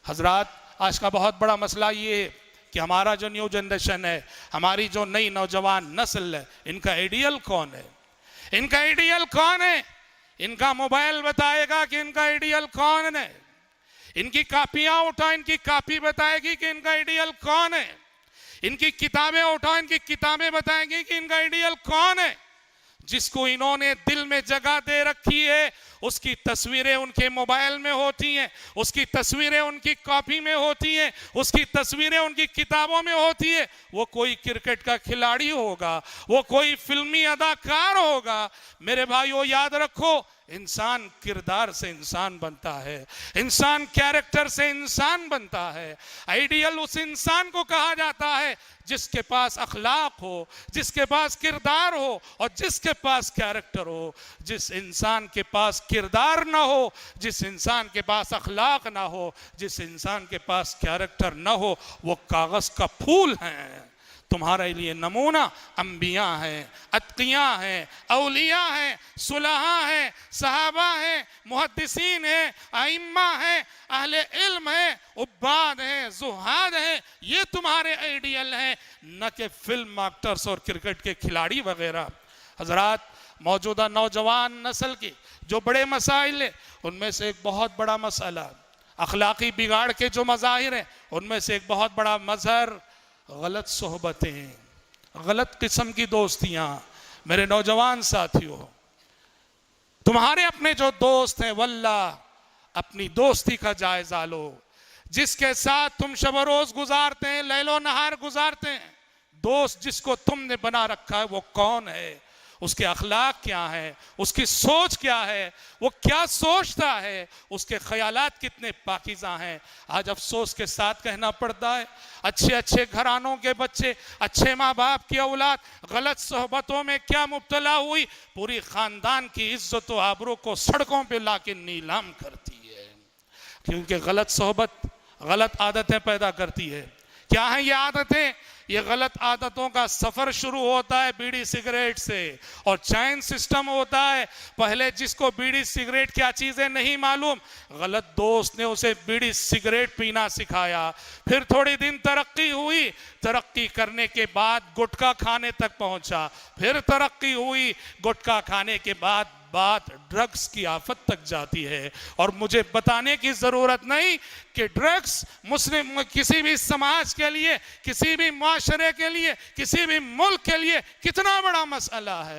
हजरात, आज का बहुत बड़ा मसला ये है कि हमारा जो न्यू जनरेशन है, हमारी जो नई नौजवान नस्ल है, इनका आइडियल कौन है? इनका आइडियल कौन है? इनका मोबाइल बताएगा कि इनका आइडियल कौन है। इनकी कापियां उठाओ, इनकी कापी बताएगी कि इनका आइडियल कौन है। इनकी किताबें उठाओ, इनकी किताबें बताएंगी कि इनका आइडियल कौन है। जिसको इन्होंने दिल में जगह दे रखी है, उसकी तस्वीरें उनके मोबाइल में होती हैं, उसकी तस्वीरें उनकी कॉपी में होती हैं, उसकी तस्वीरें उनकी किताबों में होती है। वो कोई क्रिकेट का खिलाड़ी होगा, वो कोई फिल्मी अदाकार होगा। मेरे भाइयों, याद रखो, इंसान किरदार से इंसान बनता है, इंसान कैरेक्टर से इंसान बनता है। आइडियल उस इंसान को कहा जाता है जिसके पास अखलाक हो, जिसके पास किरदार हो और जिसके पास कैरेक्टर हो। जिस इंसान के पास किरदार ना हो, जिस इंसान के पास अखलाक ना हो, जिस इंसान के पास कैरेक्टर ना हो, वो कागज का फूल है। तुम्हारे लिए नमूना अंबिया हैं, अत्किया हैं, औलिया हैं, सुलहा हैं, सहाबा हैं, मुहद्दिसीन हैं, आइम्मा हैं, अहले इल्म हैं, उब्बाद हैं, जुहाद हैं। ये तुम्हारे आइडियल हैं, न कि फिल्म एक्टर्स और क्रिकेट के खिलाड़ी वगैरह। हजरात, मौजूदा नौजवान नस्ल की जो बड़े मसाइल हैं, उनमें से एक बहुत बड़ा मसला अखलाकी बिगाड़ के जो मज़ाहिर हैं, उनमें से एक बहुत बड़ा मजहर गलत सोहबतें, गलत किस्म की दोस्तियां। मेरे नौजवान साथियों, तुम्हारे अपने जो दोस्त हैं, वल्लाह अपनी दोस्ती का जायजा लो। जिसके साथ तुम शब रोज गुजारते हैं, लैलो नहार गुजारते हैं, दोस्त जिसको तुमने बना रखा है, वो कौन है? उसके अखलाक क्या है? उसकी सोच क्या है? वो क्या सोचता है? उसके ख्यालात कितने पाकीज़ा हैं? आज अफसोस के साथ कहना पड़ता है, अच्छे अच्छे घरानों के बच्चे, अच्छे माँ बाप की औलाद गलत सोहबतों में क्या मुब्तला हुई, पूरी ख़ानदान की इज्जत व आबरू को सड़कों पे लाके नीलाम करती है। क्योंकि गलत सोहबत गलत आदतें पैदा करती है। क्या है ये आदतें? ये गलत आदतों का सफर शुरू होता है बीड़ी सिगरेट से, और चैन सिस्टम होता है। पहले जिसको बीड़ी सिगरेट क्या चीजें नहीं मालूम, गलत दोस्त ने उसे बीड़ी सिगरेट पीना सिखाया। फिर थोड़ी दिन तरक्की हुई, तरक्की करने के बाद गुटखा खाने तक पहुंचा। फिर तरक्की हुई, गुटखा खाने के बाद बात ड्रग्स की आफत तक जाती है। और मुझे बताने की जरूरत नहीं कि ड्रग्स मुस्लिम किसी भी समाज के लिए, किसी भी माशरे के लिए, किसी भी मुल्क के लिए कितना बड़ा मसला है।